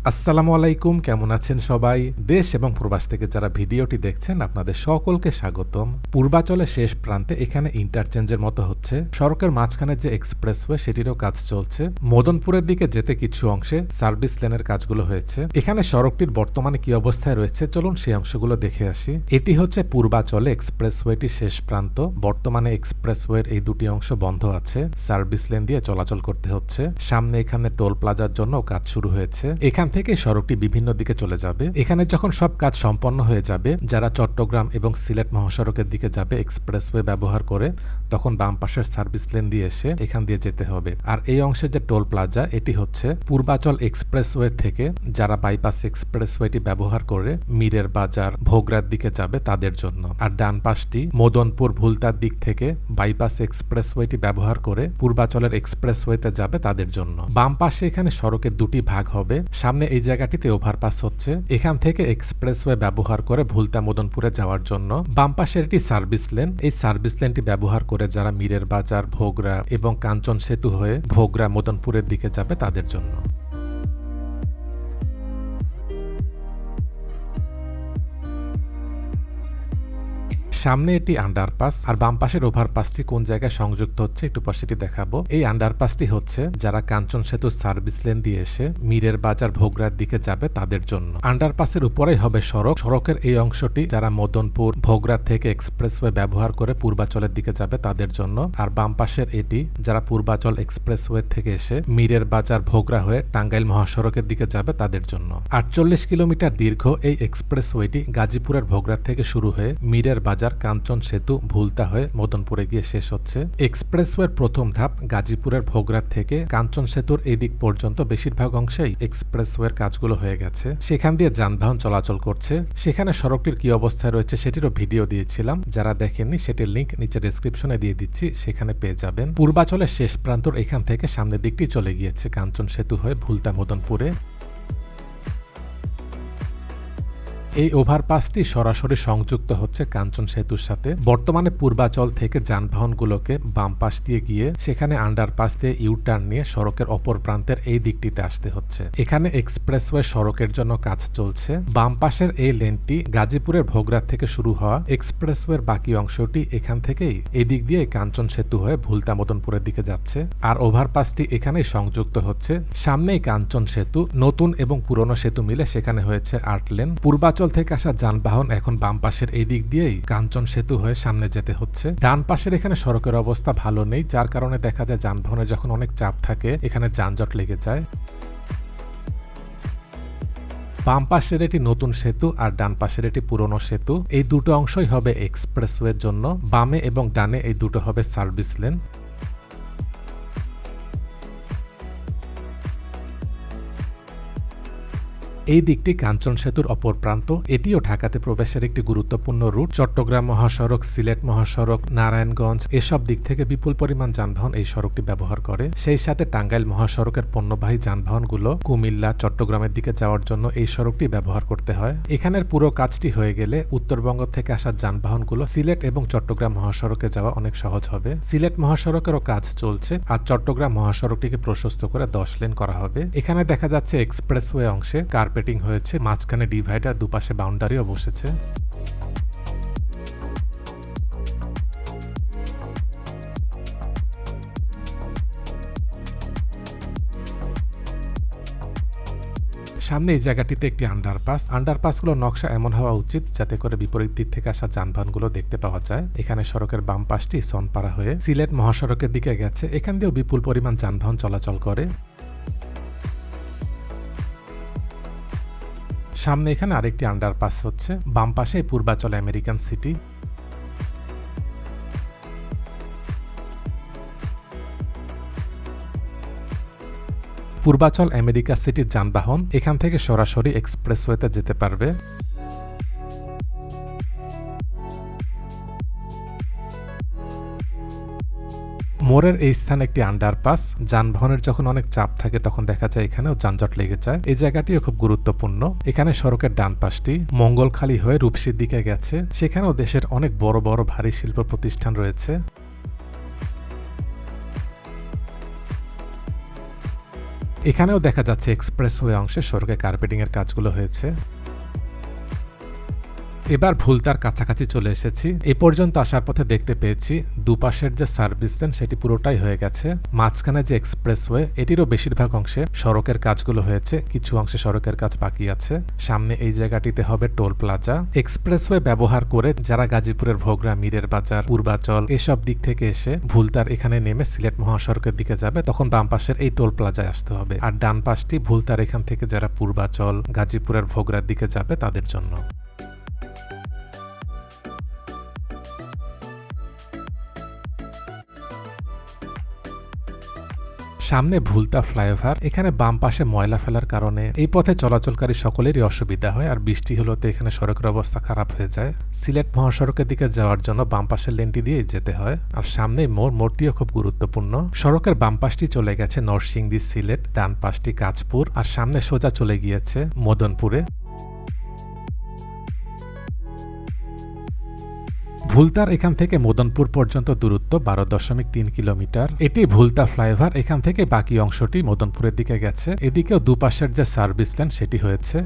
আসসালামু আলাইকুম, কেমন আছেন সবাই? দেশ এবং প্রবাস থেকে যারা ভিডিওটি দেখছেন আপনাদের সকলকে স্বাগতম। পূর্বাচলের শেষ প্রান্তে এখানে ইন্টারচেঞ্জের মতো হচ্ছে। সড়কের মাঝখানে যে এক্সপ্রেসওয়ে সেটিরও কাজ চলছে। মদনপুরের দিকে যেতে কিছু অংশে সার্ভিস লেনের কাজগুলো হয়েছে। এখানে সড়কটির বর্তমানে কি অবস্থায় রয়েছে চলুন সেই অংশগুলো দেখে আসি। এটি হচ্ছে পূর্বাচলে এক্সপ্রেসওয়েটির শেষ প্রান্ত। বর্তমানে এক্সপ্রেসওয়ের এই দুটি অংশ বন্ধ আছে, সার্ভিস লেন দিয়ে চলাচল করতে হচ্ছে। সামনে এখানে টোল প্লাজার জন্য কাজ শুরু হয়েছে। এখান থেকে সড়কটি বিভিন্ন দিকে চলে যাবে। এখানে যখন সব কাজ সম্পন্ন হয়ে যাবে, যারা চট্টগ্রাম এবং সিলেট মহাসড়কের দিকে যাবে এক্সপ্রেসওয়ে ব্যবহার করে, তখন বাম পাশের সার্ভিস লেন দিয়ে এসে এখান দিয়ে যেতে হবে। আর এই অংশে যে টোল প্লাজা, এটি হচ্ছে পূর্বাচল এক্সপ্রেসওয়ে থেকে যারা বাইপাস এক্সপ্রেসওয়েটি ব্যবহার করে মীরের বাজার ভোগরার দিকে যাবে তাদের জন্য। আর ডান পাশটি মদনপুর ভুলতার দিক থেকে বাইপাস এক্সপ্রেসওয়েটি ব্যবহার করে পূর্বাচলের এক্সপ্রেসওয়েতে যাবে তাদের জন্য। বাম পাশে এখানে সড়কের দুটি ভাগ হবে। সামনে এই জায়গাটিতে ওভারপাস হচ্ছে। এখান থেকে এক্সপ্রেসওয়ে ব্যবহার করে ভুলতা মদনপুরে যাওয়ার জন্য বাম পাশের এটি সার্ভিস লেন। এই সার্ভিস লেনটি ব্যবহার করে যারা মীরের বাজার ভোগরা এবং কাঞ্চন সেতু হয়ে ভোগরা মদনপুরের দিকে যাবে তাদের জন্য। সামনে এটি আন্ডারপাস, আর বাম পাশের ওভারপাসটি কোন জায়গায় সংযুক্ত হচ্ছে একটু পর সেটি দেখাবো। এই আন্ডারপাসটি হচ্ছে যারা কাঞ্চন সেতুর সার্ভিস লেন দিয়ে এসে মীরের বাজার ভোগরার দিকে যাবে তাদের জন্য। আন্ডারপাসের উপরেই হবে সড়ক। সড়কের এই অংশটি যারা মদনপুর ভোগরা থেকে এক্সপ্রেসওয়ে ব্যবহার করে পূর্বাচলের দিকে যাবে তাদের জন্য। আর বাম পাশের এটি যারা পূর্বাচল এক্সপ্রেসওয়ে থেকে এসে মীরের বাজার ভোগরা হয়ে টাঙ্গাইল মহাসড়কের দিকে যাবে তাদের জন্য। 48 কিলোমিটার দীর্ঘ এই এক্সপ্রেসওয়েটি গাজীপুরের ভোগরা থেকে শুরু হয়ে মীরের বাজার কাঞ্চন সেতু ভুলতা হয়ে মদনপুরে গিয়ে শেষ হচ্ছে। এক্সপ্রেসওয়ের প্রথম ধাপ গাজীপুরের ভোগরাত থেকে কাঞ্চন সেতুর এই দিক পর্যন্ত বেশিরভাগ অংশেই এক্সপ্রেসওয়ের কাজগুলো হয়ে গেছে। সেখান দিয়ে যানবাহন চলাচল করছে। সেখানে সড়কটির কি অবস্থায় রয়েছে সেটিরও ভিডিও দিয়েছিলাম, যারা দেখেননি সেটির লিংক নিচে ডেসক্রিপশনে দিয়ে দিচ্ছি, সেখানে পেয়ে যাবেন। পূর্বাচলের শেষ প্রান্তর এখান থেকে সামনের দিকটি চলে গিয়েছে কাঞ্চন সেতু হয়ে ভুলতা মদনপুরে। এই ওভারপাসটি সরাসরি সংযুক্ত হচ্ছে কাঞ্চন সেতুর সাথে। বর্তমানে পূর্বাচল থেকে যানবাহনগুলোকে বাম পাশ দিয়ে গিয়ে সেখানে আন্ডারপাস দিয়ে ইউটার্ন নিয়ে সড়কের অপর প্রান্তের এই দিকটিতে আসতে হচ্ছে। এখানে এক্সপ্রেসওয়ে সড়কের জন্য কাজ চলছে। বাম পাশের এই লেনটি গাজীপুরের ভোগরাত থেকে শুরু হওয়া। এক্সপ্রেসওয়ের বাকি অংশটি এখান থেকেই এই দিক দিয়ে কাঞ্চন সেতু হয়ে ভুলতা মদনপুরের দিকে যাচ্ছে। আর ওভারপাসটি এখানেই সংযুক্ত হচ্ছে। সামনেই কাঞ্চন সেতু, নতুন এবং পুরনো সেতু মিলে সেখানে হয়েছে 8 লেন। পূর্বাচল থেকে আসা যানবাহন এখন বাম পাশের এই দিক দিয়েই কাঞ্চন সেতু হয়ে সামনে যেতে হচ্ছে। ডান পাশের এখানে সড়কের অবস্থা ভালো নেই, যার কারণে দেখা যায় যানবাহনের যখন অনেক চাপ থাকে এখানে যানজট লেগে যায়। বাম পাশের এটি নতুন সেতু আর ডান পাশের এটি পুরনো সেতু। এই দুটো অংশই হবে এক্সপ্রেসওয়ের জন্য। বামে এবং ডানে এই দুটো হবে সার্ভিস লেন। এই দিকটি কাঞ্চন সেতুর অপর প্রান্ত। এটিও ঢাকাতে প্রবেশের একটি গুরুত্বপূর্ণ রুট। চট্টগ্রাম মহাসড়ক, সিলেট মহাসড়ক, নারায়ণগঞ্জ এসব দিক থেকে বিপুল পরিমাণ যানবাহন এই সড়কটি ব্যবহার করে। সেই সাথে টাঙ্গাইল মহাসড়কের পণ্যবাহী যানবাহনগুলো কুমিল্লা, চট্টগ্রামের দিকে যাওয়ার জন্য এই সড়কটি ব্যবহার করতে হয়। এখানের পুরো কাজটি হয়ে গেলে উত্তরবঙ্গ থেকে আসা যানবাহনগুলো সিলেট এবং চট্টগ্রাম মহাসড়কে যাওয়া অনেক সহজ হবে। সিলেট মহাসড়কেরও কাজ চলছে, আর চট্টগ্রাম মহাসড়কটিকে প্রশস্ত করে 10 লেন করা হবে। এখানে দেখা যাচ্ছে এক্সপ্রেসওয়ে অংশে কার্পেটিং হয়েছে, মাঝখানে ডিভাইডার, দুপাশে বাউন্ডারিও বসেছে। সামনে এই জায়গাটিতে একটি আন্ডারপাস। আন্ডারপাসগুলো নকশা এমন হওয়া উচিত যাতে করে বিপরীত দিক থেকে আসা যানবাহনগুলো দেখতে পাওয়া যায়। এখানে সড়কের বাম পাশটি সনপাড়া হয়ে সিলেট মহাসড়কের দিকে গেছে। এখান দিয়েও বিপুল পরিমাণ যানবাহন চলাচল করে। সামনে এখানে আরেকটি আন্ডারপাস হচ্ছে। বাম পাশে Purbachal American city. Purbachal America সিটির যানবাহন এখান থেকে সরাসরি এক্সপ্রেসওয়েতে যেতে পারবে। মোড়ের এই স্থানে একটি আন্ডারপাস। যানবাহনের যখন অনেক চাপ থাকে তখন দেখা যায় এখানেও যানজট লেগে যায়। এই জায়গাটিও খুব গুরুত্বপূর্ণ। এখানে সড়কের ডান পাশটি মঙ্গলখালী হয়ে রূপসীর দিকে গেছে। সেখানেও দেশের অনেক বড় বড় ভারী শিল্প প্রতিষ্ঠান রয়েছে। এখানেও দেখা যাচ্ছে এক্সপ্রেসওয়ে অংশে সড়কে কার্পেটিং এর কাজগুলো হয়েছে। এবার ভুলতার কাছাকাছি চলে এসেছি। এ পর্যন্ত আসার পথে দেখতে পেয়েছি দুপাশের যে সার্ভিস লেন সেটি পুরোটাই হয়ে গেছে। মাঝখানে যে এক্সপ্রেসওয়ে এটিরও বেশিরভাগ অংশে সড়কের কাজগুলো হয়েছে, কিছু অংশে সড়কের কাজ বাকি আছে। সামনে এই জায়গাটিতে হবে টোল প্লাজা। এক্সপ্রেসওয়ে ব্যবহার করে যারা গাজীপুরের ভোগড়া, মীরের বাজার, পূর্বাচল এসব দিক থেকে এসে ভুলতার এখানে নেমে সিলেট মহাসড়কের দিকে যাবে, তখন বাম পাশের এই টোল প্লাজায় আসতে হবে। আর ডান পাশটি ভুলতার এখান থেকে যারা পূর্বাচল, গাজীপুরের ভোগড়ার দিকে যাবে তাদের জন্য। সামনে ভুলতা ফ্লাইওভার। এখানে বাম পাশে ময়লা ফেলার কারণে এই পথে চলাচলকারী সকলেরই অসুবিধা হয়, আর বৃষ্টি হলোতে এখানে সড়কের অবস্থা খারাপ হয়ে যায়। সিলেট মহাসড়কের দিকে যাওয়ার জন্য বাম পাশের লেনটি দিয়ে যেতে হয়। আর সামনে মোড়টিও খুব গুরুত্বপূর্ণ। সড়কের বাম পাশটি চলে গেছে নরসিংদী সিলেট, ডান পাশটি কাঁচপুর, আর সামনে সোজা চলে গিয়েছে মদনপুরে। ভুলতার এখান থেকে মদনপুর পর্যন্ত দূরত্ব 12.3 কিলোমিটার। এটি ভুলতা ফ্লাইওভার। এখান থেকে বাকি অংশটি মদনপুরের দিকে গেছে। এদিকেও দুপাশের যে সার্ভিস লেন সেটি হয়েছে।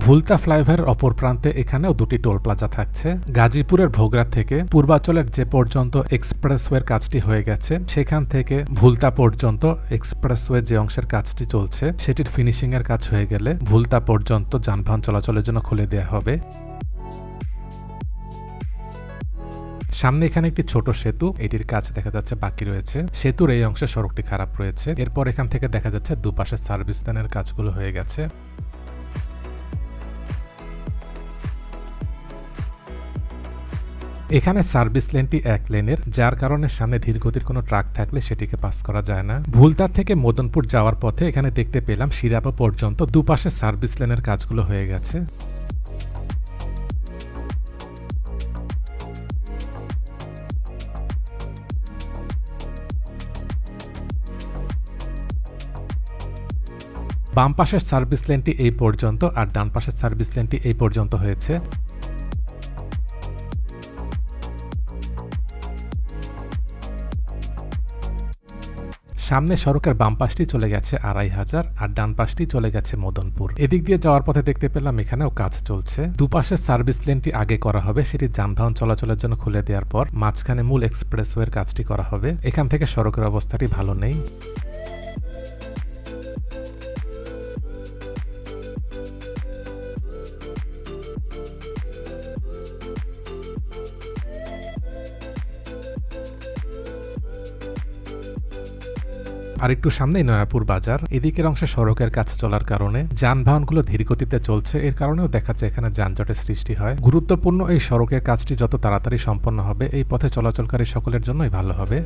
ভুলতা ফ্লাইওভারের অপর প্রান্তে এখানেও দুটি টোল প্লাজা থাকছে। গাজীপুরের ভোগড়া থেকে পূর্বাচলের যে পর্যন্ত এক্সপ্রেসওয়ের কাজটি হয়ে গেছে, সেখান থেকে ভুলতা পর্যন্ত এক্সপ্রেসওয়ে যে অংশের কাজটি চলছে সেটির ফিনিশিং এর কাজ হয়ে গেলে ভুলতা পর্যন্ত যানবাহন চলাচলের জন্য খুলে দেওয়া হবে। সামনে এখানে একটি ছোট সেতু, এটির কাজ দেখা যাচ্ছে বাকি রয়েছে। সেতুর এই অংশে সড়কটি খারাপ রয়েছে। এরপর এখান থেকে দেখা যাচ্ছে দুপাশে সার্ভিস লেনের কাজগুলো হয়ে গেছে। এখানে সার্ভিস লেনটি এক লেনের, যার কারণে সামনে ধীরগতির কোনো ট্রাক থাকলে সেটিকে পাস করা যায় না। ভুলতার থেকে মদনপুর যাওয়ার পথে এখানে দেখতে পেলাম শিরাপা পর্যন্ত দুপাশে সার্ভিস লেনের কাজগুলো হয়ে গেছে। বাম পাশের সার্ভিস লেনটি এই পর্যন্ত, আর ডান পাশের সার্ভিস লেনটি এই পর্যন্ত হয়েছে। সামনে সড়কের বাম পাশটি চলে গেছে 2500, আর ডান পাশটি চলে গেছে মদনপুর। এদিক দিয়ে যাওয়ার পথে দেখতে পেলাম এখানেও কাজ চলছে। দুপাশের সার্ভিস লেনটি আগে করা হবে, সেটি যানবাহন চলাচলের জন্য খুলে দেওয়ার পর মাঝখানে মূল এক্সপ্রেসওয়ের কাজটি করা হবে। এখান থেকে সড়কের অবস্থাটি ভালো নেই। আর একটু সামনেই নয়াপুর বাজার। এদিকের অংশে সড়কের কাছে চলার কারণে যানবাহনগুলো ধীরগতিতে চলছে, এর কারণেও দেখা যাচ্ছে এখানে যানজটের সৃষ্টি হয়। গুরুত্বপূর্ণ এই সড়কের কাজটি যত তাড়াতাড়ি সম্পন্ন হবে এই পথে চলাচলকারী সকলের জন্যই ভালো হবে।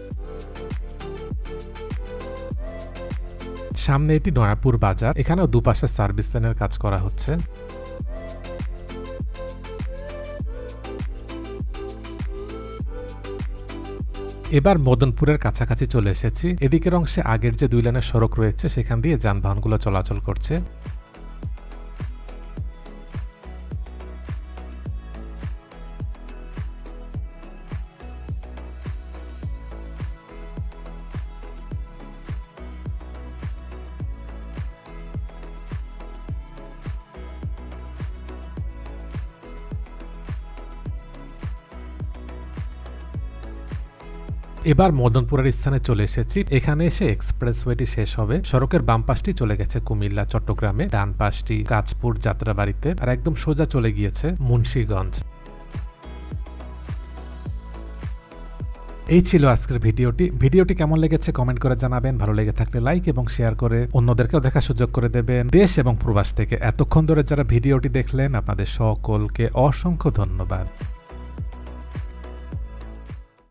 সামনে এটি নয়াপুর বাজার। এখানেও দুপাশে সার্ভিস লেনের কাজ করা হচ্ছে। এবার মদনপুরের কাছাকাছি চলে এসেছি। এদিকের অংশে আগের যে 2 লেনের সড়ক রয়েছে সেখান দিয়ে যানবাহনগুলো চলাচল করছে। এবার মদনপুরের স্থানে চলে এসেছি। এখানে এসে এক্সপ্রেসওয়েটি শেষ হবে। সড়কের বাম পাশটি চলে গেছে কুমিল্লা চট্টগ্রামে, ডান পাশটি কাঁচপুর যাত্রাবাড়িতে, আর একদম সোজা চলে গিয়েছে মুন্সিগঞ্জ। এই ছিল আজকের ভিডিওটি কেমন লেগেছে কমেন্ট করে জানাবেন। ভালো লেগে থাকলে লাইক এবং শেয়ার করে অন্যদেরকেও দেখার সুযোগ করে দেবেন। দেশ এবং প্রবাস থেকে এতক্ষণ ধরে যারা ভিডিওটি দেখলেন আপনাদের সকলকে অসংখ্য ধন্যবাদ।